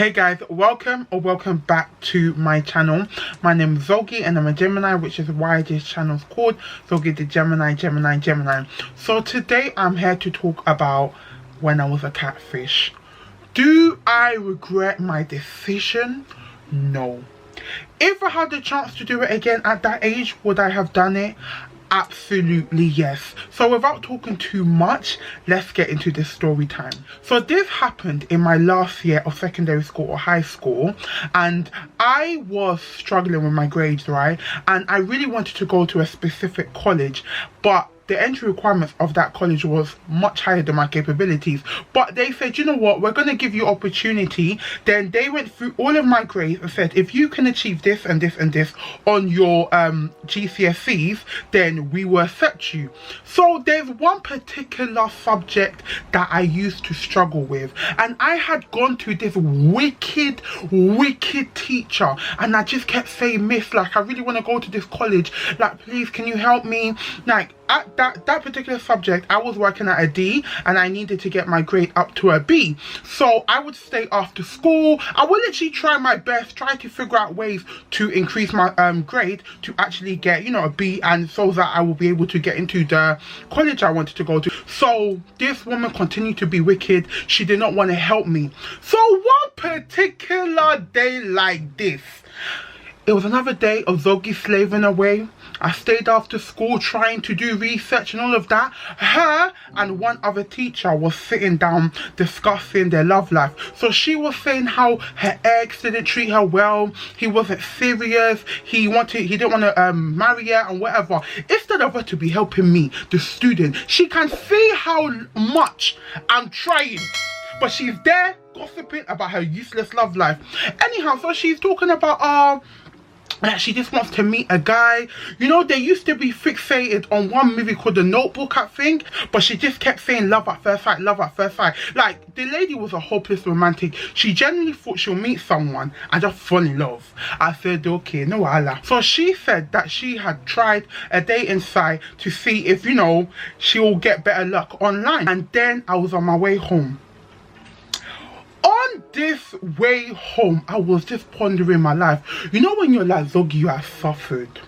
Hey guys, welcome back to my channel. My name is Zogi and I'm a Gemini, which is why this channel is called Zogi the Gemini. So today I'm here to talk about when I was a catfish. Do I regret my decision? No. If I had the chance to do it again at that age, would I have done it? Absolutely yes. So without talking too much, let's get into this story time. So this happened in my last year of secondary school or high school, and I was struggling with my grades, right? And I really wanted to go to a specific college, but the entry requirements of that college was much higher than my capabilities. But they said, you know what, we're going to give you opportunity. Then they went through all of my grades and said, if you can achieve this and this and this on your GCSEs, then we will accept you. So there's one particular subject that I used to struggle with, and I had gone to this wicked teacher, and I just kept saying, miss, like, I really want to go to this college, like, please can you help me? Like, at that particular subject, I was working at a D and I needed to get my grade up to a B. So I would stay after school. I would literally try my best, try to figure out ways to increase my grade to actually get, you know, a B, and so that I will be able to get into the college I wanted to go to. So this woman continued to be wicked. She did not want to help me. So one particular day like this, it was another day of Zogi slaving away. I stayed after school trying to do research and all of that. Her and one other teacher was sitting down discussing their love life. So she was saying how her ex didn't treat her well. He wasn't serious. He didn't want to marry her and whatever. Instead of her to be helping me, the student, she can see how much I'm trying, but she's there gossiping about her useless love life. Anyhow, so she's talking about that she just wants to meet a guy. You know, they used to be fixated on one movie called The Notebook, I think, but she just kept saying love at first sight, love at first sight. Like, the lady was a hopeless romantic. She genuinely thought she'll meet someone and just fall in love. I said, okay, no wala. So she said that she had tried a dating site to see if, you know, she will get better luck online. And then I was on my way home. On this way home, I was just pondering my life. You know, when you're like, Zogi, you have suffered.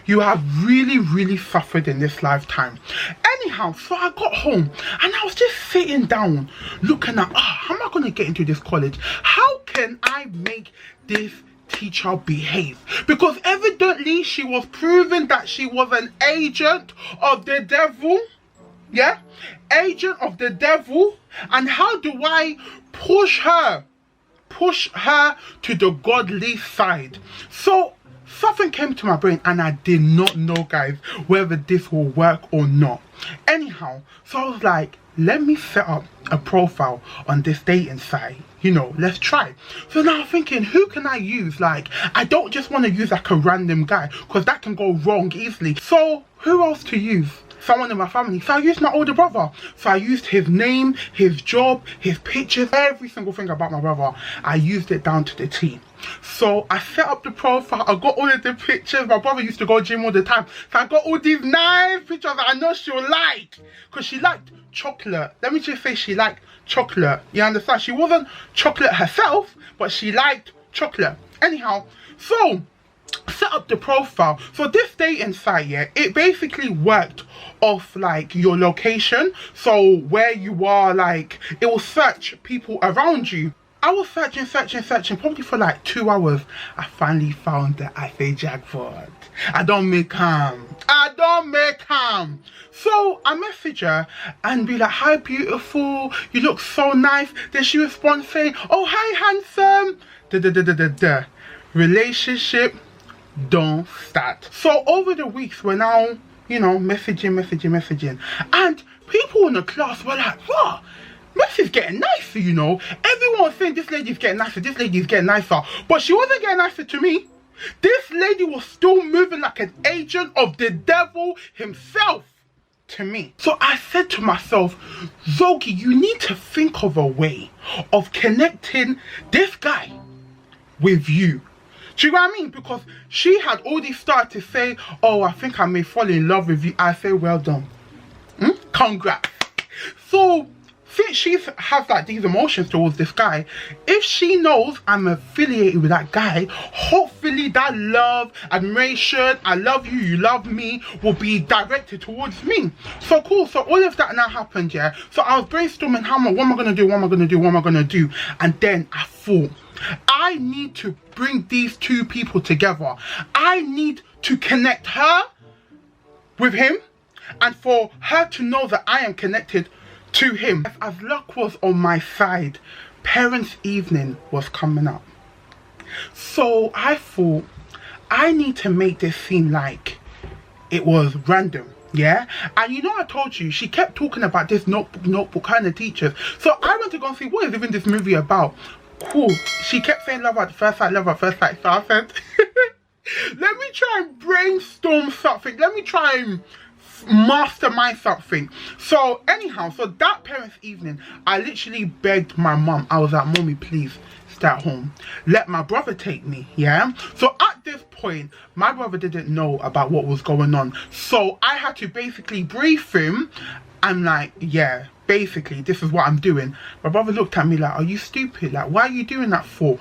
You have really suffered in this lifetime. Anyhow, so I got home and I was just sitting down looking at, how am I going to get into this college? How can I make this teacher behave? Because evidently she was proving that she was an agent of the devil. Yeah, agent of the devil. And how do I push her to the godly side? So something came to my brain and I did not know, guys, whether this will work or not. Anyhow, so I was like, let me set up a profile on this dating site. You know, let's try. So now I'm thinking, who can I use? Like, I don't just want to use like a random guy, because that can go wrong easily. So who else to use? Someone in my family. So I used my older brother. So I used his name, his job, his pictures, every single thing about my brother. I used it down to the T. So I set up the profile. I got all of the pictures. My brother used to go gym all the time. So I got all these nice pictures that I know she'll like. Because she liked chocolate. Let me just say she liked chocolate. You understand? She wasn't chocolate herself, but she liked chocolate. Anyhow, so set up the profile. So this dating site, yeah, it basically worked off like your location. So where you are, like, it will search people around you. I was searching probably for like 2 hours. I finally found the IFA jackpot. I don't make calm. So I message her and be like, hi beautiful, you look so nice. Then she responds saying, oh hi handsome. Relationship don't start. So over the weeks we're now, you know, messaging, and people in the class were like, what? Messy's getting nicer, you know. Everyone was saying this lady's getting nicer, but she wasn't getting nicer to me. This lady was still moving like an agent of the devil himself to me. So I said to myself, Zogi, you need to think of a way of connecting this guy with you. Do you know what I mean? Because she had already started to say, oh, I think I may fall in love with you. I say, well done. Congrats. So since she has like these emotions towards this guy, if she knows I'm affiliated with that guy, hopefully that love, admiration, I love you, you love me, will be directed towards me. So cool. So all of that now happened, yeah. So I was brainstorming what am I gonna do, what am I gonna do, what am I gonna do, and then I thought, I need to bring these two people together. I need to connect her with him, and for her to know that I am connected to him. As luck was on my side, parents' evening was coming up. So I thought, I need to make this seem like it was random. Yeah, and you know, I told you she kept talking about this notebook kind of teachers. So I went to go and see what is even this movie about. Cool. She kept saying love at first sight, love at first sight. So I said, let me try and brainstorm something. Let me try and mastermind something. So anyhow, so that parents' evening, I literally begged my mum. I was like, mommy, please stay at home. Let my brother take me. Yeah. So at this point, my brother didn't know about what was going on. So I had to basically brief him. I'm like, yeah, basically, this is what I'm doing. My brother looked at me like, are you stupid? Like, why are you doing that for?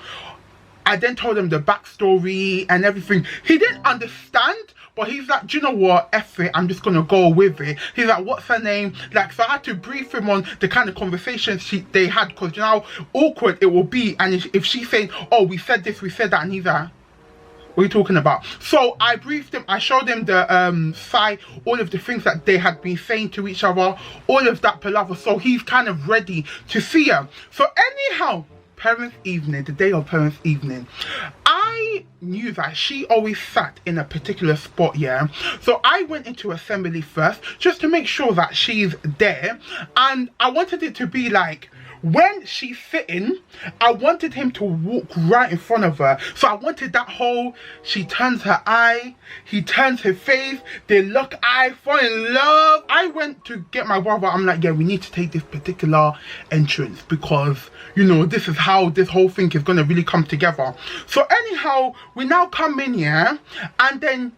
I then told him the backstory and everything. He didn't understand, but he's like, do you know what? F it, I'm just gonna go with it. He's like, what's her name? Like, so I had to brief him on the kind of conversations they had, because you know how awkward it will be. And if she's saying, oh, we said this, we said that, and he's like, what are you talking about? So I briefed him, I showed him the site, all of the things that they had been saying to each other, all of that palaver. So he's kind of ready to see her. So anyhow, parents' evening, the day of parents' evening, I knew that she always sat in a particular spot, yeah. So I went into assembly first just to make sure that she's there, and I wanted it to be like, when she's sitting, I wanted him to walk right in front of her. So I wanted that whole, she turns her eye, he turns his face, they look, I fall in love. I went to get my brother. I'm like, yeah, we need to take this particular entrance, because, you know, this is how this whole thing is going to really come together. So anyhow, we now come in here, and then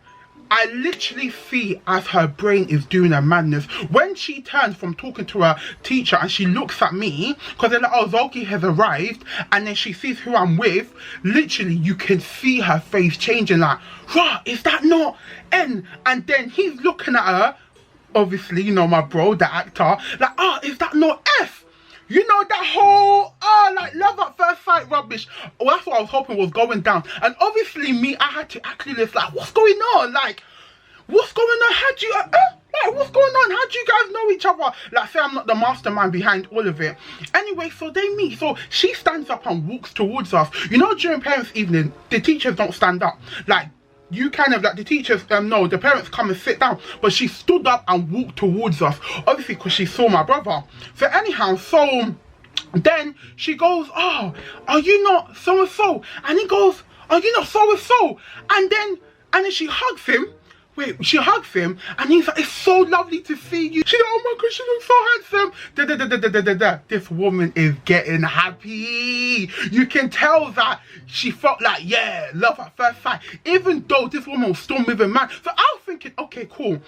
I literally see as her brain is doing a madness. When she turns from talking to her teacher and she looks at me, because they're like, oh, Zolki has arrived, and then she sees who I'm with, literally you can see her face changing, like, rah, is that not N? And then he's looking at her, obviously, you know, my bro, the actor, like, oh, is that not F? You know, that whole, like, love at first sight rubbish. Well, that's what I was hoping was going down. And obviously me, I had to actually just like, what's going on? Like, what's going on? How do you, like, what's going on? How do you guys know each other? Like, say I'm not the mastermind behind all of it. Anyway, so they meet. So she stands up and walks towards us. You know, during parents' evening, the teachers don't stand up. Like, you kind of like, the teachers, no, the parents come and sit down, but she stood up and walked towards us, obviously because she saw my brother. So anyhow, so then she goes, oh, are you not so and so? And he goes, are you not so and so? And then she hugs him. Wait, she hugs him, and he's like, it's so lovely to see you. She's like, oh my gosh, you look so handsome. This woman is getting happy. You can tell that she felt like, yeah, love at first sight. Even though this woman was still moving mad. So I was thinking, okay, cool.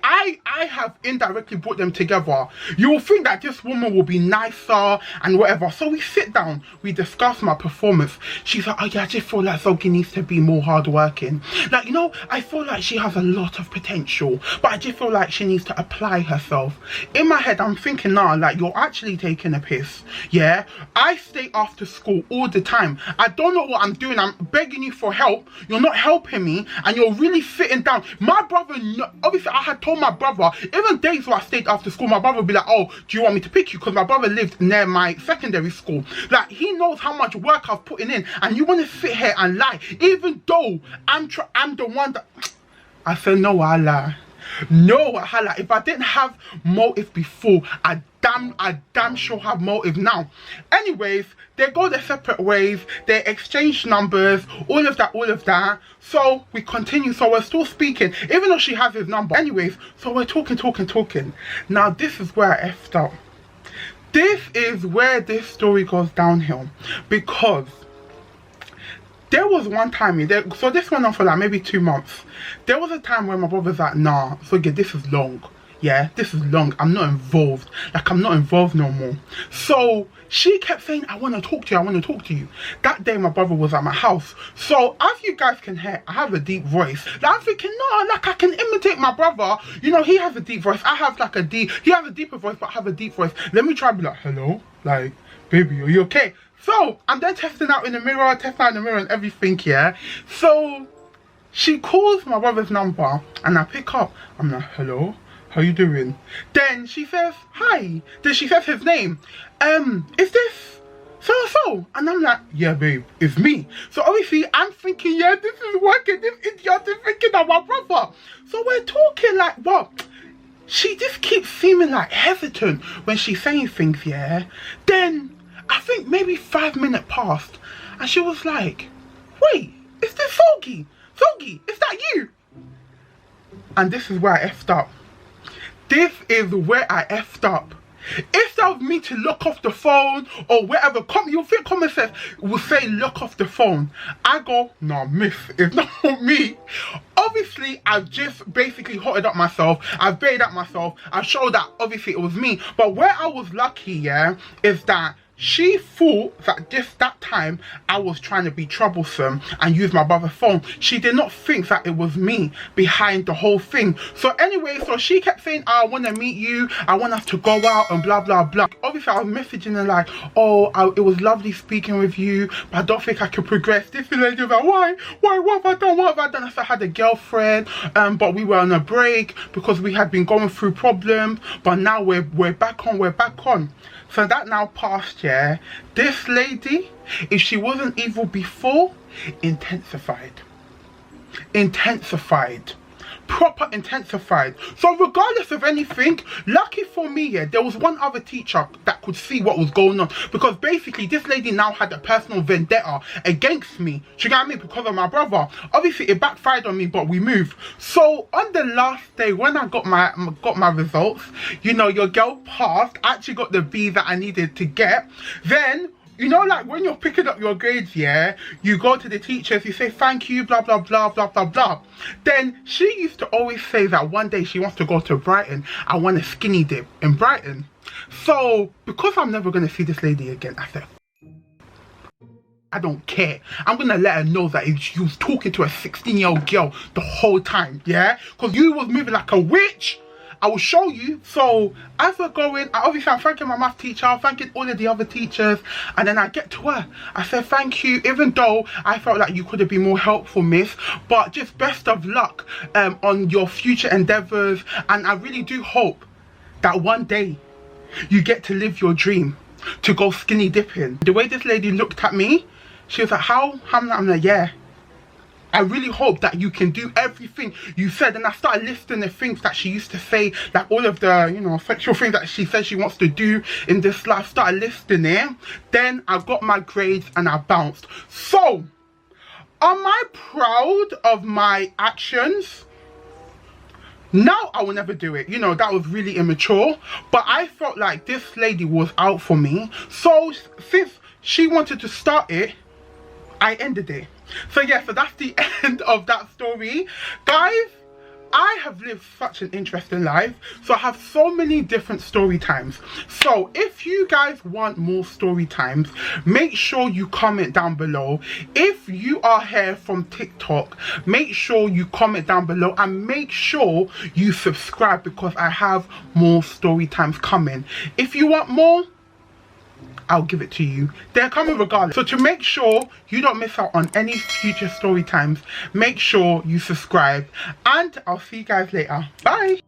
I have indirectly brought them together. You will think that this woman will be nicer and whatever. So we sit down, we discuss my performance. She's like, oh yeah, I just feel like Zoki needs to be more hardworking. Like, you know, I feel like she has a lot of potential, but I just feel like she needs to apply herself. In my head, I'm thinking, nah, like, you're actually taking a piss. Yeah, I stay after school all the time. I don't know what I'm doing. I'm begging you for help. You're not helping me, and you're really sitting down. My brother, obviously I had told my brother, even days where I stayed after school, my brother would be like, oh, do you want me to pick you? Because my brother lived near my secondary school. Like, he knows how much work I've put in, and you want to sit here and lie, even though I'm the one that, I said, no, Allah. No, Allah. If I didn't have motive before, I damn sure have motive now. Anyways, they go their separate ways, they exchange numbers, all of that. So we continue. So we're still speaking, even though she has his number. Anyways, so we're talking. Now this is where I effed up. This is where this story goes downhill, because there was one time, so this went on for like maybe 2 months. There was a time where my brother's like, nah, forget, this is long. yeah, this is long, I'm not involved, like I'm not involved no more. So she kept saying, I want to talk to you, I want to talk to you. That day my brother was at my house, so as you guys can hear, I have a deep voice. Like, I'm thinking, no, like I can imitate my brother, you know, he has a deep voice, I have like a deep, he has a deeper voice, but I have a deep voice. Let me try and be like, hello, like, baby, are you okay? So I'm then testing out in the mirror, and everything, yeah. So she calls my brother's number and I pick up. I'm like, hello, how you doing? Then she says, hi. Then she says his name. Is this so? And I'm like, yeah, babe, it's me. So obviously I'm thinking, yeah, this is working. This idiot is thinking of my brother. So we're talking like, what? She just keeps seeming like hesitant when she's saying things, yeah. Then I think maybe 5 minutes passed and she was like, wait, is this Sogi? Sogi, is that you? And this is where I effed up. This is where I effed up. If that was me to lock off the phone or whatever, you'll think common sense will say lock off the phone. I go, no, miss, it's not me. Obviously, I've just basically hotted up myself. I've baited up myself. I showed that obviously it was me. But where I was lucky, yeah, is that she thought that that time I was trying to be troublesome and use my brother's phone. She did not think that it was me behind the whole thing. So anyway, so she kept saying, oh, I want to meet you, I want us to go out and blah blah blah. Obviously I was messaging her like, oh, it was lovely speaking with you, but I don't think I could progress. This lady was like, why, what have I done? I said I had a girlfriend, but we were on a break because we had been going through problems, but now we're back on. So that now passed, yeah. This lady, if she wasn't evil before, intensified. Proper intensified. So regardless of anything, lucky for me, yeah, there was one other teacher that could see what was going on, because basically this lady now had a personal vendetta against me. Do you get what I mean? Because of my brother. Obviously it backfired on me, but we moved. So on the last day when I got my results, you know, your girl passed, actually got the B that I needed to get. Then, you know, like when you're picking up your grades, yeah, you go to the teachers, you say thank you, blah blah blah blah blah blah. Then she used to always say that one day she wants to go to Brighton. I want a skinny dip in Brighton. So because I'm never gonna see this lady again, I said, I don't care. I'm gonna let her know that you was talking to a 16-year-old girl the whole time, yeah, because you was moving like a witch. I will show you. So as we're going, obviously I'm thanking my math teacher, I'm thanking all of the other teachers, and then I get to her. I said thank you, even though I felt like you could have been more helpful, miss, but just best of luck on your future endeavours, and I really do hope that one day you get to live your dream to go skinny dipping. The way this lady looked at me, she was like, how? I'm like, yeah, I really hope that you can do everything you said. And I started listing the things that she used to say, like all of the, you know, sexual things that she said she wants to do in this life. Started listing it. Then I got my grades and I bounced. So, am I proud of my actions? Now I will never do it. You know, that was really immature. But I felt like this lady was out for me. So, since she wanted to start it, I ended it. So yeah, so that's the end of that story. Guys, I have lived such an interesting life, so I have so many different story times. So if you guys want more story times, make sure you comment down below. If you are here from TikTok, make sure you comment down below, and make sure you subscribe, because I have more story times coming. If you want more, I'll give it to you. They're coming regardless. So to make sure you don't miss out on any future story times, make sure you subscribe, and I'll see you guys later. Bye.